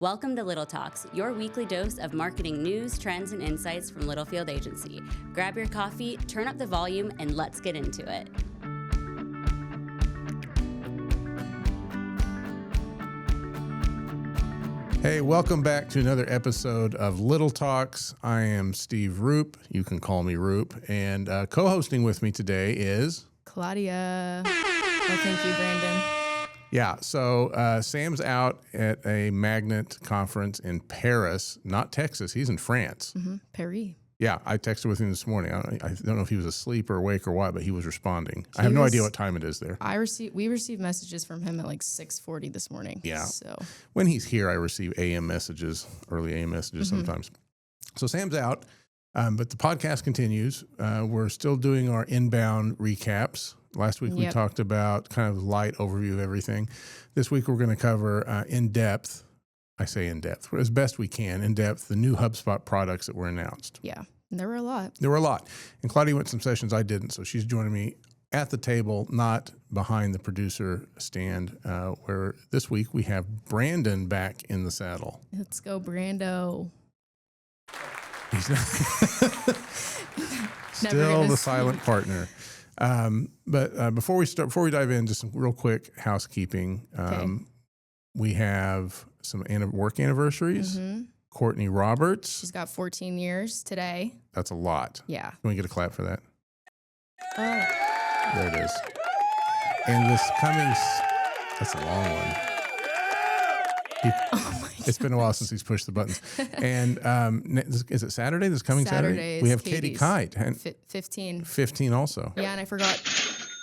Welcome to Little Talks, your weekly dose of marketing news, trends, and insights from Littlefield Agency. Grab your coffee, turn up the volume, and let's get into it. Hey, welcome back to another episode of Little Talks. I am Steve Roop. You can call me Roop. And co-hosting with me today is... Claudia. Oh, thank you, Brandon. Yeah, so Sam's out at a magnet conference in Paris, not Texas. He's in France. Paris. Yeah, I texted with him this morning. I don't know if he was asleep or awake or what, but he was responding. I have no idea what time it is there. We received messages from him at like 6:40 this morning. Yeah. So when he's here, I receive AM messages, early AM messages sometimes. So Sam's out, but the podcast continues. We're still doing our inbound recaps. Last week we talked about kind of light overview of everything. This week we're going to cover in depth. I say in depth, as best we can, in depth, the new HubSpot products that were announced. Yeah, there were a lot. There were a lot. And Claudia went to some sessions I didn't, so she's joining me at the table, not behind the producer stand, where this week we have Brandon back in the saddle. Let's go, Brando. He's still the silent partner. But before we dive in, just some real quick housekeeping. We have some work anniversaries. Courtney Roberts. She's got 14 years today. That's a lot. Yeah. Can we get a clap for that? Oh. There it is. And this coming, that's a long one. It's been a while since he's pushed the buttons. And is it Saturday? This coming Saturday? We have Katie Kite. 15. 15 also. Yeah, and I forgot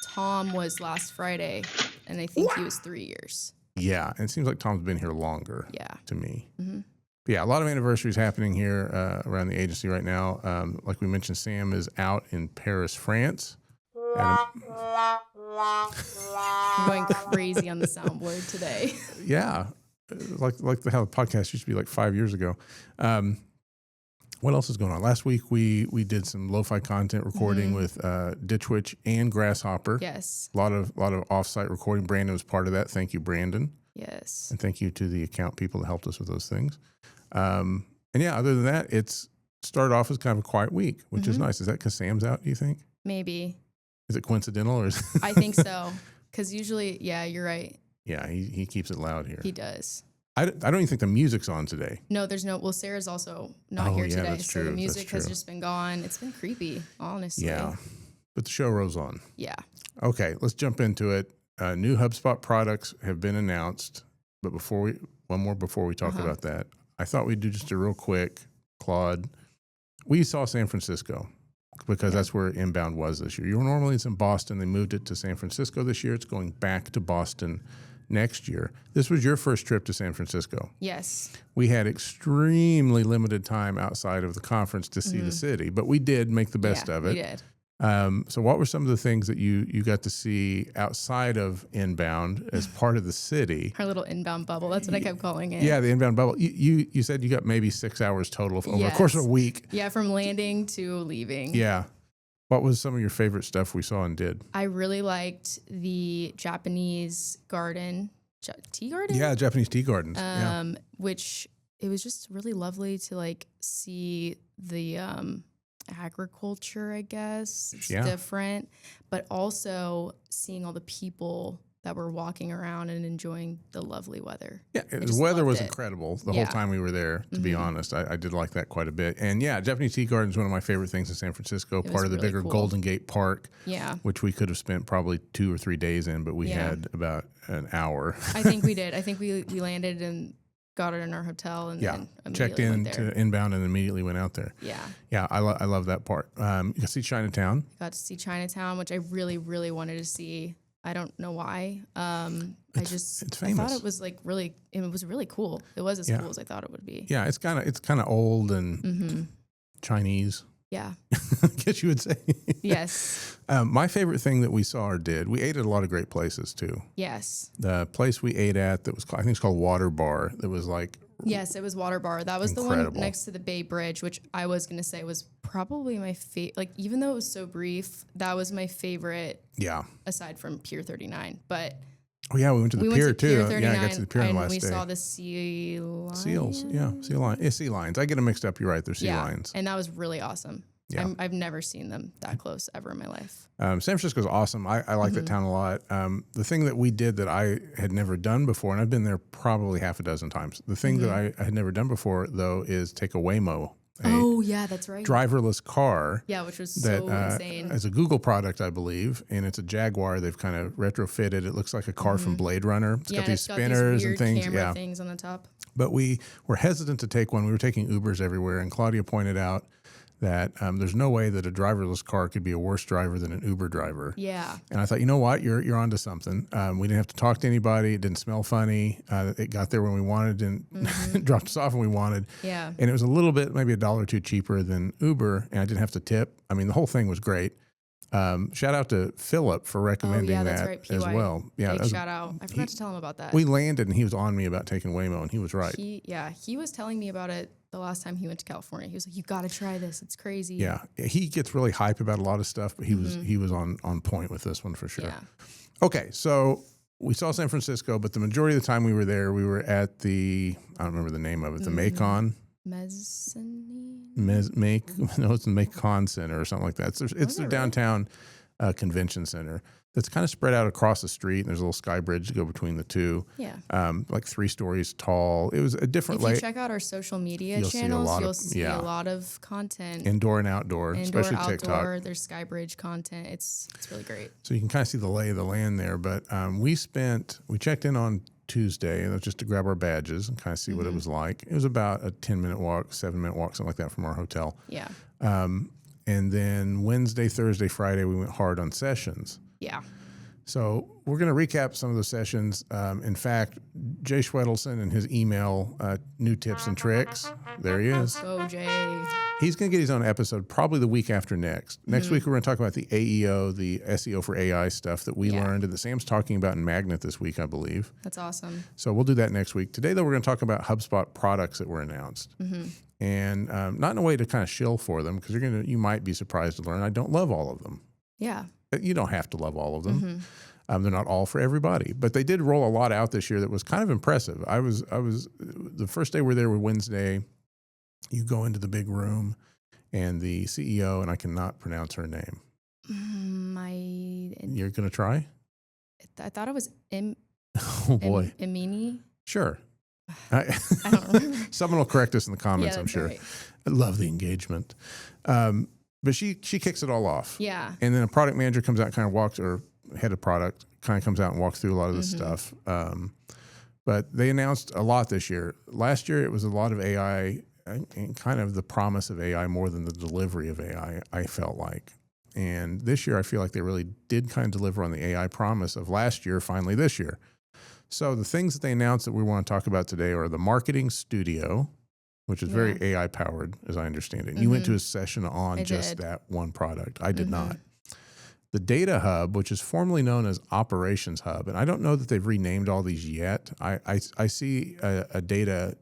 Tom was last Friday, and I think he was 3 years. Yeah, and it seems like Tom's been here longer to me. Mm-hmm. But yeah, a lot of anniversaries happening here around the agency right now. Like we mentioned, Sam is out in Paris, France. I'm going crazy on the soundboard today. Yeah, like how the podcast used to be like 5 years ago. What else is going on? Last week we did some lo-fi content recording with Ditch Witch and Grasshopper. Yes. A lot of offsite recording. Brandon was part of that. Thank you, Brandon. Yes. And thank you to the account people that helped us with those things. And yeah, other than that, it's started off as kind of a quiet week, which is nice. Is that because Sam's out, do you think? Maybe. Is it coincidental? Or is I think so. Because usually, yeah, you're right. Yeah, he keeps it loud here. He does. I don't even think the music's on today. No, there's no. Well, Sarah's also not here today. That's true. So the music has just been gone. It's been creepy, honestly. Yeah. But the show rolls on. Yeah. Okay, let's jump into it. New HubSpot products have been announced. But before we talk about that, I thought we'd do just a real quick, Claude. We saw San Francisco because that's where Inbound was this year. Normally it's in Boston. They moved it to San Francisco this year. It's going back to Boston next year. This was your first trip to San Francisco. Yes. We had extremely limited time outside of the conference to see the city, but we did make the best of it. We did. So what were some of the things that you got to see outside of Inbound as part of the city? Our little inbound bubble. That's what I kept calling it. Yeah, the Inbound bubble. You said you got maybe 6 hours total over the course of a week. Yeah, from landing to leaving. Yeah. What was some of your favorite stuff we saw and did? I really liked the Japanese garden, tea garden? Yeah, Japanese tea gardens. Which it was just really lovely to like see the agriculture, I guess. It's different, but also seeing all the people that were walking around and enjoying the lovely weather. Yeah, the weather was incredible the whole time we were there, to be honest. I did like that quite a bit. And yeah, Japanese tea garden is one of my favorite things in San Francisco, part of the bigger Golden Gate Park, which we could have spent probably 2 or 3 days in, but we had about an hour. I think we did. I think we landed and got it in our hotel and then checked in to Inbound and immediately went out there. Yeah, I love that part. You got to see Chinatown. Got to see Chinatown, which I really, really wanted to see. I don't know why. It's famous. I thought it was like really. It was really cool. It was as cool as I thought it would be. Yeah, it's kind of old and Chinese. Yeah, I guess you would say. Yes. My favorite thing that we saw or did, we ate at a lot of great places too. Yes. The place we ate at that was, I think it's called Water Bar. That was like. Yes, it was Water Bar. That was incredible. The one next to the Bay Bridge, which I was going to say was probably my favorite. Like, even though it was so brief, that was my favorite. Yeah. Aside from Pier 39. But Oh yeah, we went to the pier too. Pier Yeah, I got to the pier on the last day. We saw the sea lions. Seals. Yeah, sea lions. I get them mixed up. You're right. They're sea lions. And that was really awesome. Yeah. I've never seen them that close ever in my life. San Francisco's awesome. I like that town a lot. The thing that we did that I had never done before, and I've been there probably half a dozen times. The thing that I had never done before, though, is take a Waymo. Oh, yeah, that's right. Driverless car. Yeah, which was so insane. It's a Google product, I believe, and it's a Jaguar. They've kind of retrofitted. It looks like a car from Blade Runner. It's got these spinners and things. Camera things on the top. But we were hesitant to take one. We were taking Ubers everywhere, and Claudia pointed out that there's no way that a driverless car could be a worse driver than an Uber driver. Yeah. And I thought, you know what, you're onto something. We didn't have to talk to anybody. It didn't smell funny. It got there when we wanted and dropped us off when we wanted. Yeah. And it was a little bit, maybe $1 or $2 cheaper than Uber, and I didn't have to tip. I mean, the whole thing was great. Shout out to Philip for recommending that as well. Yeah, shout out. I forgot to tell him about that. We landed and he was on me about taking Waymo, and he was right. He was telling me about it the last time he went to California. He was like, "You got to try this. It's crazy." Yeah, he gets really hype about a lot of stuff, but he was on point with this one for sure. Yeah. Okay, so we saw San Francisco, but the majority of the time we were there, we were at I don't remember the name of it, the Macon. Mezzanine? No, it's the Macon Center or something like that. It's the downtown convention center that's kind of spread out across the street, and there's a little sky bridge to go between the two. Yeah. Like 3 stories tall. It was a different If you check out our social media channels, you'll see a lot of content. Indoor and outdoor, especially outdoor, TikTok. There's sky bridge content. It's really great. So you can kind of see the lay of the land there. But we checked in on Tuesday, and it was just to grab our badges and kind of see what it was like. It was about a 10-minute walk, 7-minute walk, something like that from our hotel. Yeah. And then Wednesday, Thursday, Friday, we went hard on sessions. Yeah. So we're going to recap some of those sessions. In fact, Jay Schwedelson and his email, new tips and tricks. There he is. Go, Jay. He's going to get his own episode probably the week after next. Next week, we're going to talk about the AEO, the SEO for AI stuff that we learned and that Sam's talking about in Magnet this week, I believe. That's awesome. So we'll do that next week. Today, though, we're going to talk about HubSpot products that were announced. And not in a way to kind of shill for them, because you might be surprised to learn I don't love all of them. Yeah. You don't have to love all of them. They're not all for everybody, but they did roll a lot out this year that was kind of impressive. I was the first day we're there was Wednesday. You go into the big room, and the CEO, and I cannot pronounce her name. You're gonna try? I thought it was oh boy, Emini. Sure. I don't remember. Someone will correct us in the comments. Yeah, I'm sure. right. I love the engagement. But she kicks it all off. Yeah. And then a product manager comes out, kind of walks, or head of product kind of comes out and walks through a lot of this stuff. But they announced a lot this year. Last year, it was a lot of AI and kind of the promise of AI more than the delivery of AI, I felt like. And this year, I feel like they really did kind of deliver on the AI promise of last year, finally this year. So the things that they announced that we want to talk about today are the Marketing Studio, which is very AI powered, as I understand it. And you went to a session on that one product. I did not. The Data Hub, which is formerly known as Operations Hub, and I don't know that they've renamed all these yet. I see a data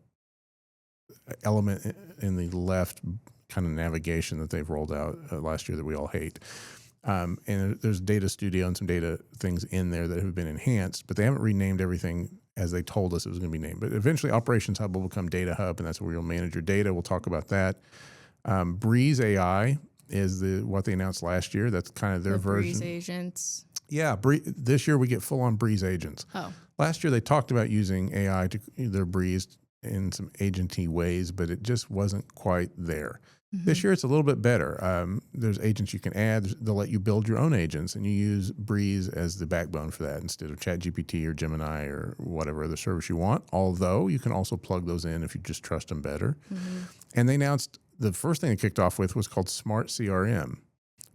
element in the left kind of navigation that they've rolled out last year that we all hate. And there's Data Studio and some data things in there that have been enhanced, but they haven't renamed everything as they told us it was going to be named. But eventually Operations Hub will become Data Hub, and that's where you'll manage your data. We'll talk about that. Breeze AI is what they announced last year. That's kind of their version. Breeze agents. Yeah, this year we get full-on Breeze agents. Oh. Last year they talked about using AI to their Breeze in some agenty ways, but it just wasn't quite there. This year it's a little bit better. There's agents you can add. They'll let you build your own agents, and you use Breeze as the backbone for that instead of ChatGPT or Gemini or whatever other service you want, although you can also plug those in if you just trust them better. And they announced the first thing it kicked off with was called Smart CRM,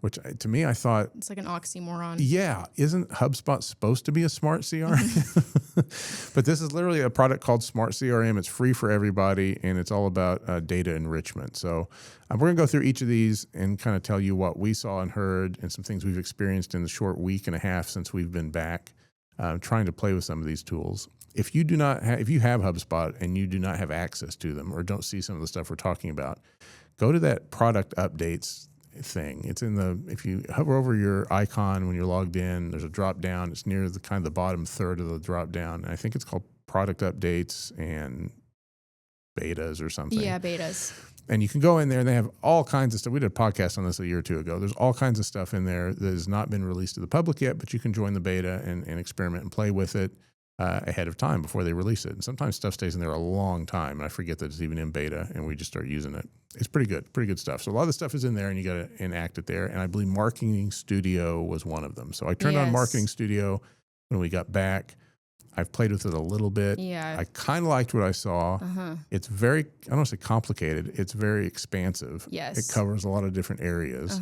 which to me, I thought... It's like an oxymoron. Yeah. Isn't HubSpot supposed to be a smart CRM? But this is literally a product called Smart CRM. It's free for everybody, and it's all about data enrichment. So we're going to go through each of these and kind of tell you what we saw and heard and some things we've experienced in the short week and a half since we've been back trying to play with some of these tools. If you have HubSpot and you do not have access to them or don't see some of the stuff we're talking about, go to that product updates thing. It's if you hover over your icon when you're logged in, there's a drop down. It's near the kind of the bottom third of the drop down. And I think it's called product updates and betas or something. Yeah, betas. And you can go in there and they have all kinds of stuff. We did a podcast on this a year or two ago. There's all kinds of stuff in there that has not been released to the public yet, but you can join the beta and experiment and play with it ahead of time before they release it. And sometimes stuff stays in there a long time, and I forget that it's even in beta, and we just start using it. It's pretty good stuff. So a lot of the stuff is in there, and you got to enact it there. And I believe Marketing Studio was one of them. So I turned on Marketing Studio when we got back. I've played with it a little bit. Yeah. I kind of liked what I saw. It's very, I don't want to say complicated. It's very expansive. Yes. It covers a lot of different areas.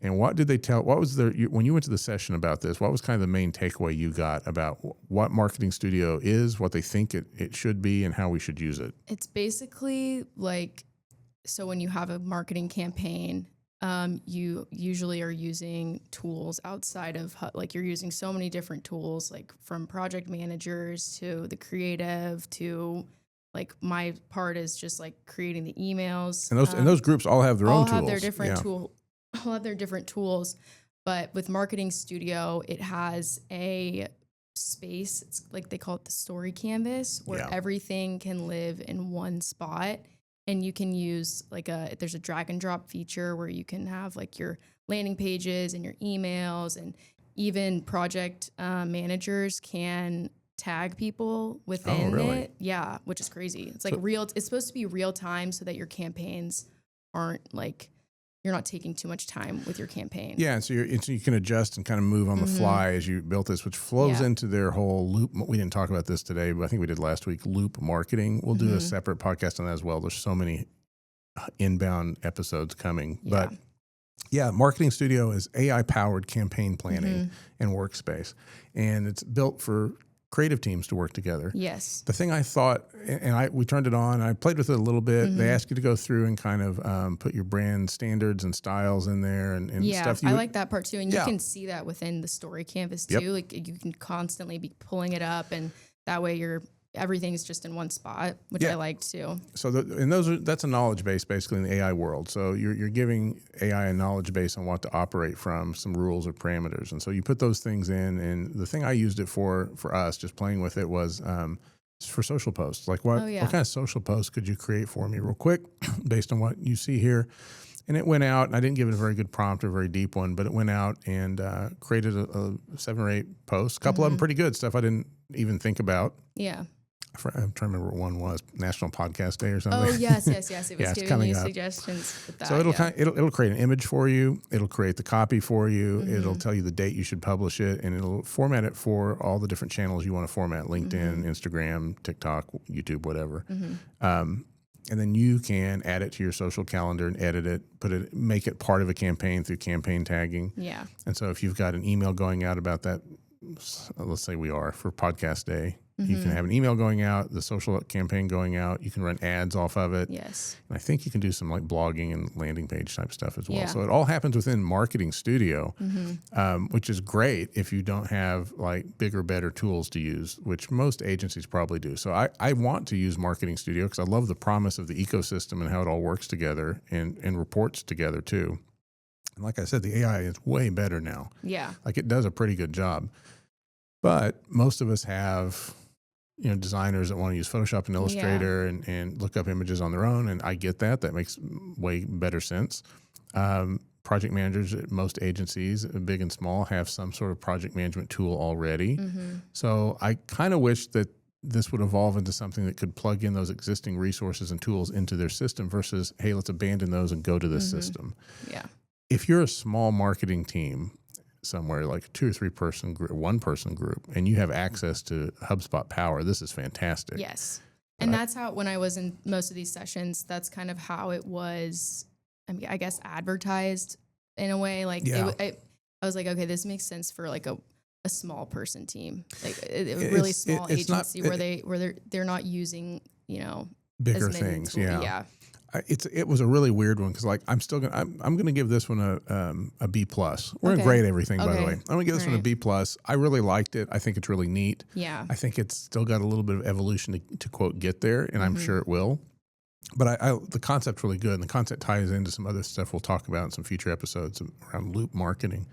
And what did they tell, what was when you went to the session about this, what was kind of the main takeaway you got about what Marketing Studio is, what they think it should be, and how we should use it? It's basically like, so when you have a marketing campaign, you usually are using tools outside of, like you're using so many different tools, like from project managers to the creative to like my part is just like creating the emails. And those groups all have their own tools. All have their different all have their different tools. But with Marketing Studio, it has a space. It's like they call it the story canvas where everything can live in one spot. And you can use there's a drag and drop feature where you can have like your landing pages and your emails, and even project managers can tag people within it. Yeah, which is crazy. It's like it's supposed to be real time so that your campaigns aren't like, you're not taking too much time with your campaign. Yeah, so you can adjust and kind of move on the fly as you built this, which flows into their whole Loop. We didn't talk about this today, but I think we did last week, Loop marketing. We'll do a separate podcast on that as well. There's so many inbound episodes coming. Yeah. But Marketing Studio is AI-powered campaign planning and workspace. And it's built for creative teams to work together. Yes. The thing I thought, and we turned it on, I played with it a little bit. They ask you to go through and kind of put your brand standards and styles in there and stuff. I like that part too. And you can see that within the story canvas too. Like you can constantly be pulling it up, and that way everything's just in one spot, which I like too. So that's a knowledge base basically in the AI world. So you're giving AI a knowledge base on what to operate from, some rules or parameters. And so you put those things in, and the thing I used it for us, just playing with it, was for social posts. Like what kind of social posts could you create for me real quick based on what you see here? And it went out, and I didn't give it a very good prompt or a very deep one, but it went out and created a 7 or 8 posts. A couple of them pretty good, stuff I didn't even think about. Yeah. I'm trying to remember what one was, National Podcast Day or something. Oh, yes. It was giving you suggestions with that. So it'll create an image for you. It'll create the copy for you. It'll tell you the date you should publish it, and it'll format it for all the different channels you want to format: LinkedIn, Instagram, TikTok, YouTube, whatever. And then you can add it to your social calendar and edit it, make it part of a campaign through campaign tagging. Yeah. And so if you've got an email going out about that, let's say for Podcast Day, you can have an email going out, the social campaign going out. You can run ads off of it. Yes. And I think you can do some like blogging and landing page type stuff as well. Yeah. So it all happens within Marketing Studio, which is great if you don't have like bigger, better tools to use, which most agencies probably do. So I want to use Marketing Studio because I love the promise of the ecosystem and how it all works together and reports together too. And like I said, the AI is way better now. Yeah. Like it does a pretty good job. But most of us have, designers that want to use Photoshop and Illustrator and look up images on their own. And I get that. That makes way better sense. Project managers at most agencies, big and small, have some sort of project management tool already. So I kind of wish that this would evolve into something that could plug in those existing resources and tools into their system versus, hey, let's abandon those and go to this system. Yeah. If you're a small marketing team somewhere, like a 2 or 3 person group, 1 person group, and you have access to HubSpot Power, this is fantastic. Yes. And that's how, when I was in most of these sessions, that's kind of how it was, I guess, advertised in a way. Like I was like, okay, this makes sense for like a small person team, like a really small agency where they're not using, bigger things. Yeah. It was a really weird one because I'm gonna give this one a B+. We're gonna grade everything, by the way. I'm gonna give this one a B+. I really liked it. I think it's really neat. Yeah. I think it's still got a little bit of evolution to quote get there, and I'm sure it will. But the concept's really good, and the concept ties into some other stuff we'll talk about in some future episodes around loop marketing.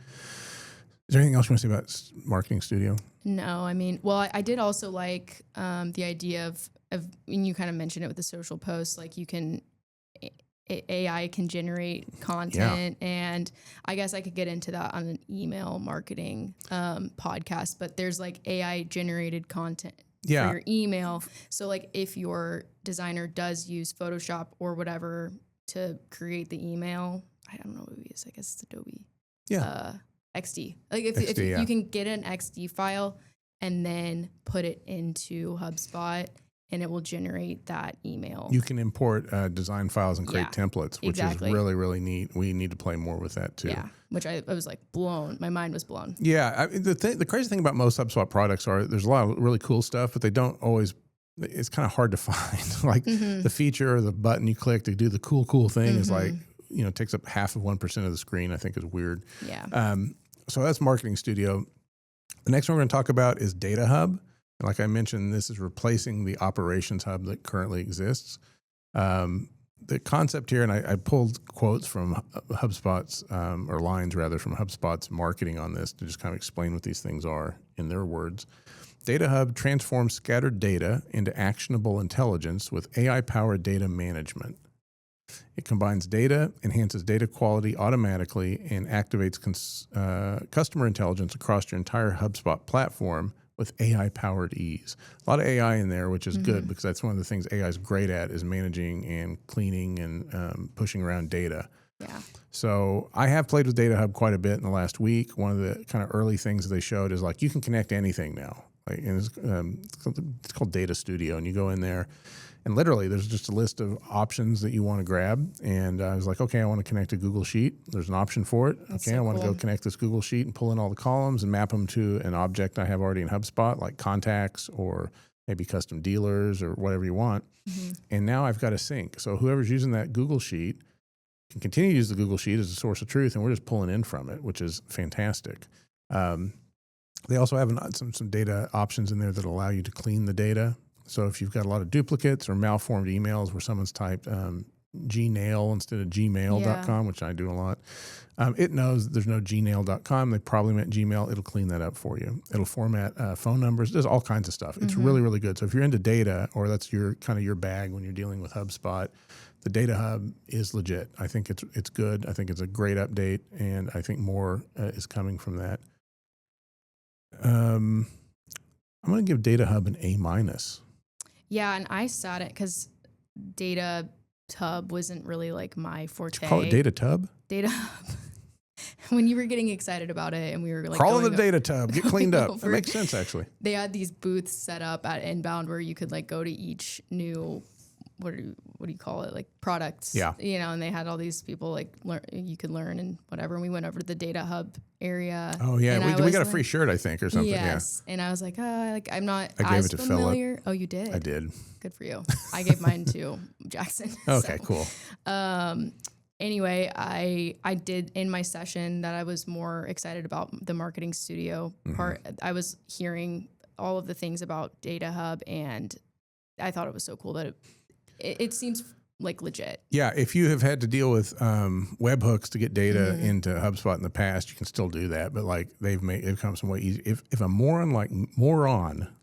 Is there anything else you want to say about Marketing Studio? No, I mean, well, I did also like the idea of, and you kind of mentioned it with the social posts, like you can, AI can generate content, and I guess I could get into that on an email marketing podcast, but there's like AI generated content for your email. So like if your designer does use Photoshop or whatever to create the email, I don't know what we use, I guess it's Adobe. XD. Like if you can get an XD file and then put it into HubSpot and it will generate that email. You can import design files and create templates, which is really, really neat. We need to play more with that too. Yeah, which I was like blown. My mind was blown. Yeah, the crazy thing about most HubSpot products are there's a lot of really cool stuff, but they don't always. It's kind of hard to find. Like the feature or the button you click to do the cool thing is like, takes up half of 1% of the screen. I think is weird. Yeah. So that's Marketing Studio. The next one we're going to talk about is Data Hub. And like I mentioned, this is replacing the Operations Hub that currently exists. The concept here, and I pulled quotes from HubSpot's, or lines rather, from HubSpot's marketing on this to just kind of explain what these things are in their words. Data Hub transforms scattered data into actionable intelligence with AI-powered data management. It combines data, enhances data quality automatically, and activates customer intelligence across your entire HubSpot platform with AI-powered ease. A lot of AI in there, which is good because that's one of the things AI is great at is managing and cleaning and pushing around data. Yeah. So I have played with Data Hub quite a bit in the last week. One of the kind of early things that they showed is like you can connect to anything now. Like, and it's called Data Studio, and you go in there. And literally, there's just a list of options that you want to grab. And I was like, okay, I want to connect to Google Sheet. There's an option for it. That's okay, so I want to go connect this Google Sheet and pull in all the columns and map them to an object I have already in HubSpot, like contacts or maybe custom dealers or whatever you want. And now I've got a sync. So whoever's using that Google Sheet can continue to use the Google Sheet as a source of truth, and we're just pulling in from it, which is fantastic. They also have some data options in there that allow you to clean the data. So if you've got a lot of duplicates or malformed emails where someone's typed Gmail instead of gmail.com, which I do a lot, it knows there's no gmail.com. They probably meant Gmail. It'll clean that up for you. It'll format phone numbers. There's all kinds of stuff. It's really, really good. So if you're into data or that's your kind of your bag when you're dealing with HubSpot, the Data Hub is legit. I think it's good. I think it's a great update, and I think more is coming from that. I'm going to give Data Hub an A-. Yeah, and I sat it because Data Tub wasn't really like my forte. Did you call it Data Tub? Data Hub. When you were getting excited about it and we were like crawl in the Data Tub, get cleaned up. That makes sense, actually. They had these booths set up at Inbound where you could like go to each new, what do you call it, like products. Yeah. And they had all these people like you could learn and whatever. And we went over to the Data Hub area. Oh yeah, we got a free shirt, I think, or something. Yes, yeah. And I was like, I'm not I gave as it to familiar. Philip. Oh, you did? I did. Good for you. I gave mine to Jackson. Okay, cool. Anyway, I did in my session that I was more excited about the Marketing Studio part. I was hearing all of the things about Data Hub, and I thought it was so cool that it seems like legit. Yeah, if you have had to deal with webhooks to get data into HubSpot in the past, you can still do that. But like they've come some way easy. If a moron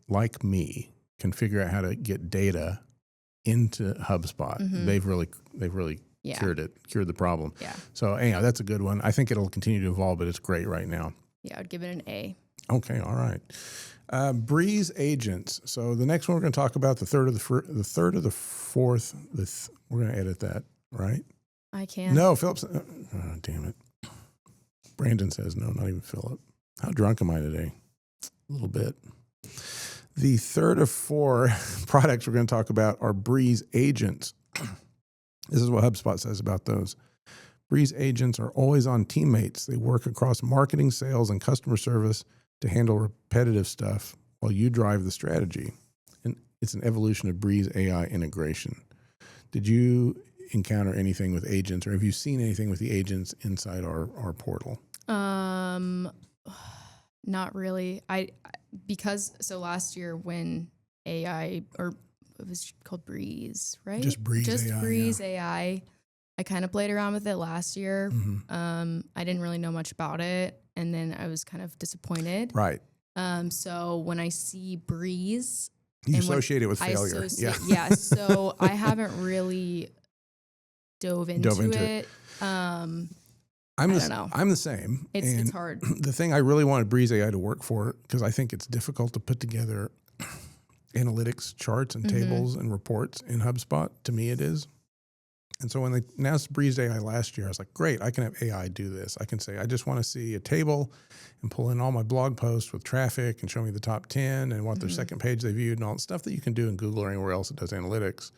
like me can figure out how to get data into HubSpot, they've really cured the problem. Yeah. So anyhow, that's a good one. I think it'll continue to evolve, but it's great right now. Yeah, I'd give it an A. Okay, all right. Breeze agents. So the next one we're going to talk about, the third of the fourth. We're going to edit that, right? I can't. No, Philip. Oh, damn it. Brandon says no, not even Philip. How drunk am I today? A little bit. The third of four products we're going to talk about are Breeze agents. This is what HubSpot says about those. Breeze agents are always-on teammates. They work across marketing, sales, and customer service to handle repetitive stuff while you drive the strategy. And it's an evolution of Breeze AI integration. Did you encounter anything with agents, or have you seen anything with the agents inside our portal? Not really. Because last year when AI or it was called Breeze, right? Just Breeze AI. Breeze AI. I kind of played around with it last year. Mm-hmm. I didn't really know much about it, and then I was kind of disappointed. Right. So when I see Breeze, you associate it with failure. Yeah. So I haven't really dove into it. I don't know. I'm the same. It's hard. The thing I really wanted Breeze AI to work for, because I think it's difficult to put together analytics charts and tables and reports in HubSpot. To me, it is. And so when they announced Breeze AI last year, I was like, great, I can have AI do this. I can say, I just want to see a table and pull in all my blog posts with traffic and show me the top 10 and what their second page they viewed and all the stuff that you can do in Google or anywhere else that does analytics.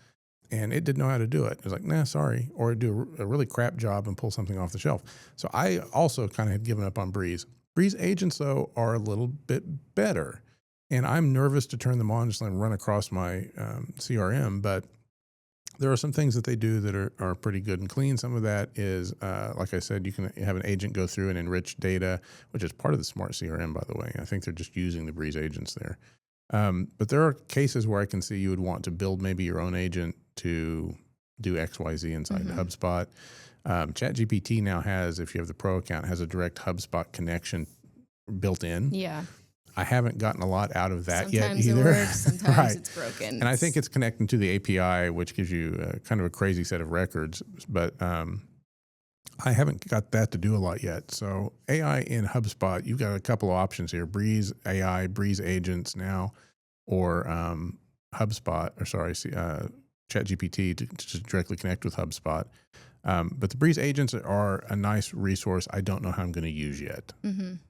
And it didn't know how to do it. It was like, nah, sorry. Or do a really crap job and pull something off the shelf. So I also kind of had given up on Breeze. Breeze agents, though, are a little bit better. And I'm nervous to turn them on, just let them run across my CRM. But there are some things that they do that are pretty good and clean. Some of that is, like I said, you can have an agent go through and enrich data, which is part of the Smart CRM, by the way. I think they're just using the Breeze agents there. But there are cases where I can see you would want to build maybe your own agent to do XYZ inside HubSpot. ChatGPT now has, if you have the Pro account, has a direct HubSpot connection built in. Yeah. I haven't gotten a lot out of that sometimes yet either. It works, sometimes it's broken. And I think it's connecting to the API, which gives you kind of a crazy set of records. But I haven't got that to do a lot yet. So AI in HubSpot, you've got a couple of options here: Breeze AI, Breeze agents now, or ChatGPT to just directly connect with HubSpot. But the Breeze agents are a nice resource. I don't know how I'm going to use yet.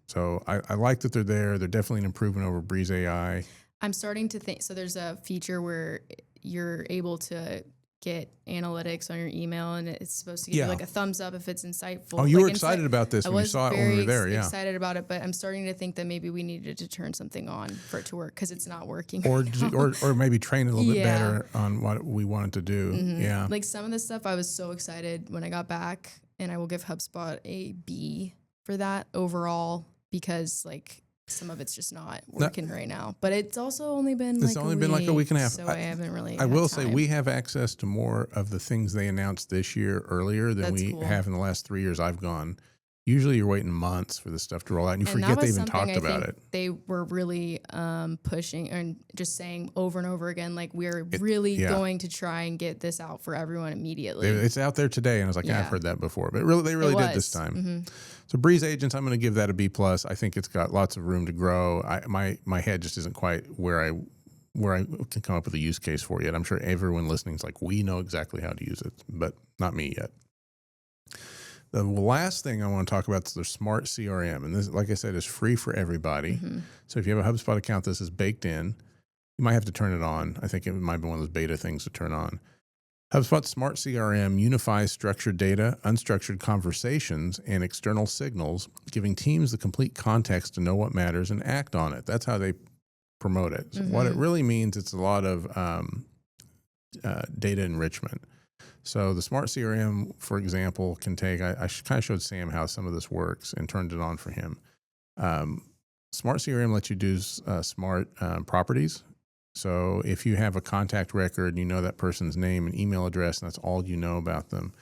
So I like that they're there. They're definitely an improvement over Breeze AI. I'm starting to think, so there's a feature where you're able to get analytics on your email, and it's supposed to give you like a thumbs up if it's insightful. Oh, you were excited about this when you saw it when we were there. I was excited about it, but I'm starting to think that maybe we needed to turn something on for it to work because it's not working. Or maybe train it a little bit better on what we wanted to do. Yeah. Like some of the stuff, I was so excited when I got back, and I will give HubSpot a B for that overall because like some of it's just not working right now. But it's also only been like a week and a half. So I haven't really. I will say we have access to more of the things they announced this year earlier than we have in the last 3 years I've gone. Usually you're waiting months for this stuff to roll out and you forget they even talked about it. They were really pushing and just saying over and over again, like we're really going to try and get this out for everyone immediately. It's out there today. And I was like, I've heard that before, but they really did this time. So Breeze agents, I'm going to give that a B+. I think it's got lots of room to grow. My head just isn't quite where I can come up with a use case for yet. I'm sure everyone listening is like, we know exactly how to use it, but not me yet. The last thing I want to talk about is the Smart CRM. And this, like I said, is free for everybody. So if you have a HubSpot account, this is baked in. You might have to turn it on. I think it might be one of those beta things to turn on. HubSpot's Smart CRM unifies structured data, unstructured conversations, and external signals, giving teams the complete context to know what matters and act on it. That's how they promote it. So what it really means, it's a lot of data enrichment. So the Smart CRM, for example, can take, I kind of showed Sam how some of this works and turned it on for him. Smart CRM lets you do smart properties. So if you have a contact record, you know that person's name and email address, and that's all you know about them.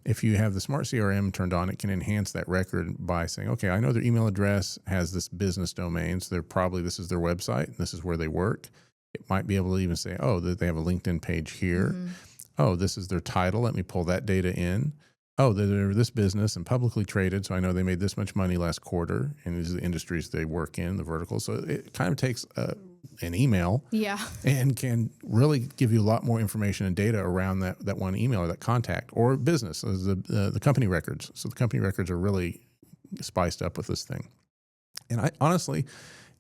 If you have the Smart CRM turned on, it can enhance that record by saying, okay, I know their email address has this business domain, so this is their website, and this is where they work. It might be able to even say, oh, that they have a LinkedIn page here. Oh, this is their title. Let me pull that data in. Oh, they're this business and publicly traded, so I know they made this much money last quarter, and these are the industries they work in, the verticals. So it kind of takes an email and can really give you a lot more information and data around that one email or that contact or business, the company records. So the company records are really spiced up with this thing. And I honestly,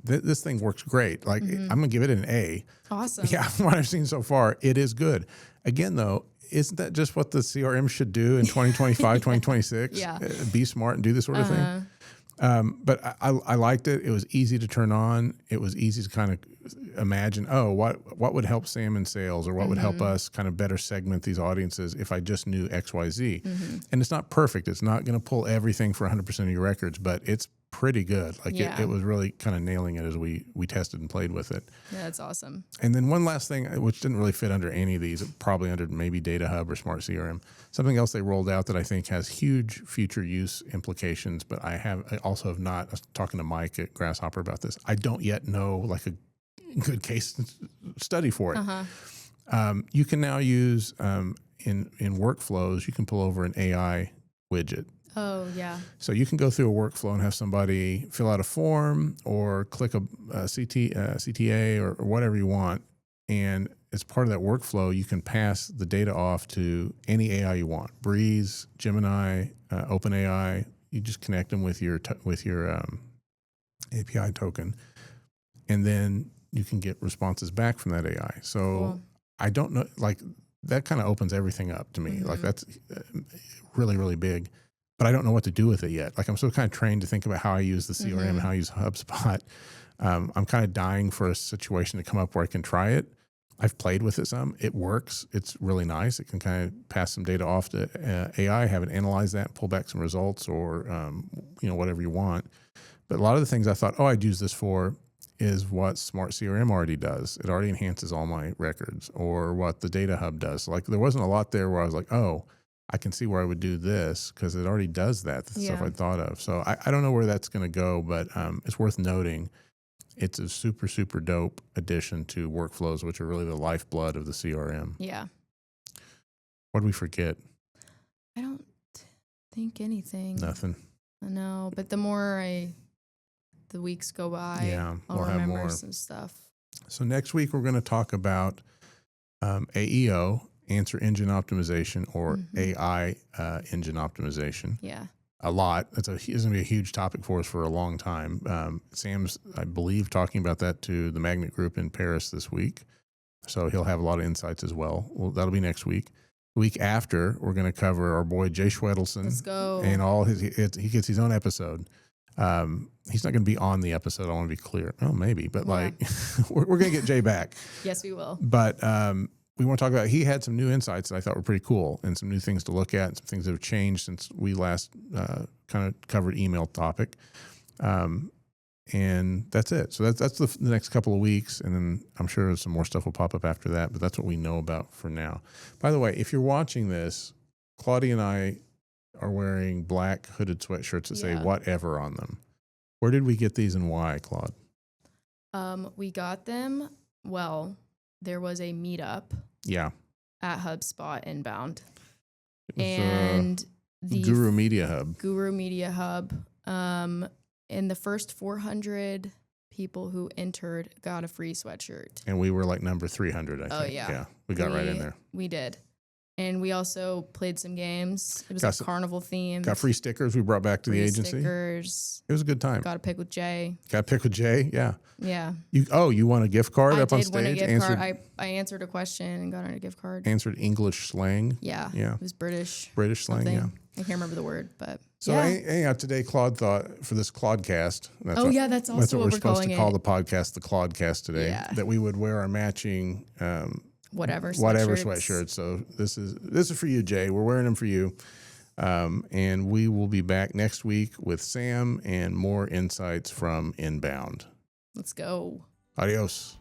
this thing works great. Like I'm going to give it an A. Awesome. Yeah, from what I've seen so far, it is good. Again, though, isn't that just what the CRM should do in 2025, 2026? Yeah. Be smart and do this sort of thing. But I liked it. It was easy to turn on. It was easy to kind of imagine, what would help Sam in sales, or what would help us kind of better segment these audiences if I just knew XYZ. And it's not perfect. It's not going to pull everything for 100% of your records, but it's pretty good. Like Yeah. it was really kind of nailing it as we tested and played with it. Yeah, that's awesome. And then one last thing, which didn't really fit under any of these, probably under maybe Data Hub or Smart CRM. Something else they rolled out that I think has huge future use implications, but I also have not. I was talking to Mike at Grasshopper about this. I don't yet know like a good case study for it. You can now use in workflows, you can pull over an AI widget. Oh, yeah. So you can go through a workflow and have somebody fill out a form or click a CTA or whatever you want. And as part of that workflow, you can pass the data off to any AI you want. Breeze, Gemini, OpenAI. You just connect them with your API token. And then you can get responses back from that AI. So cool. I don't know, like that kind of opens everything up to me. Like that's really, really big. But I don't know what to do with it yet. Like I'm still kind of trained to think about how I use the CRM and how I use HubSpot. I'm kind of dying for a situation to come up where I can try it. I've played with it some. It works. It's really nice. It can kind of pass some data off to AI, have it analyze that, pull back some results, or whatever you want. But a lot of the things I thought, I'd use this for is what Smart CRM already does. It already enhances all my records, or what the Data Hub does. Like there wasn't a lot there where I was like, I can see where I would do this because it already does that, the stuff I thought of. So I don't know where that's going to go, but it's worth noting. It's a super, super dope addition to workflows, which are really the lifeblood of the CRM. Yeah. What did we forget? I don't think anything. Nothing. I know, but the weeks go by, I'll remember have more. Some stuff. So next week, we're going to talk about AEO, Answer Engine Optimization, or AI Engine Optimization. Yeah. A lot. It's going to be a huge topic for us for a long time. Sam's, I believe, talking about that to the Magnet Group in Paris this week. So he'll have a lot of insights as well. That'll be next week. The week after, we're going to cover our boy Jay Schwedelson. Let's go. And he gets his own episode. He's not going to be on the episode. I want to be clear. Oh, maybe. But we're going to get Jay back. Yes, we will. But we want to talk about, he had some new insights that I thought were pretty cool and some new things to look at and some things that have changed since we last kind of covered email topic. And that's it. So that's the next couple of weeks. And then I'm sure some more stuff will pop up after that, but that's what we know about for now. By the way, if you're watching this, Claudia and I are wearing black hooded sweatshirts that say whatever on them. Where did we get these and why, Claude? We got them, there was a meetup at HubSpot inbound. And the Guru Media Hub. And the first 400 people who entered got a free sweatshirt. And we were like number 300, I think. Oh, yeah. Yeah, we got right in there. We did. And we also played some games. It was carnival themed. Got free stickers we brought back to the agency. Stickers. It was a good time. Got a pick with Jay. Yeah. Yeah. You won a gift card up on stage? I did win a gift card. I answered a question and got a gift card. Answered English slang? Yeah. Yeah. It was British. British slang, something. yeah. I can't remember the word, but so anyhow, today Claude thought for this Claudcast. That's also what we're supposed to call it. The podcast, the Claudcast today. Yeah. That we would wear our matching whatever sweatshirts. So this is for you, Jay. We're wearing them for you. And we will be back next week with Sam and more insights from Inbound. Let's go. Adios.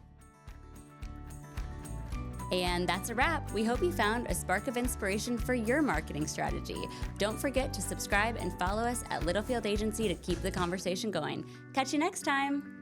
And that's a wrap. We hope you found a spark of inspiration for your marketing strategy. Don't forget to subscribe and follow us at Littlefield Agency to keep the conversation going. Catch you next time.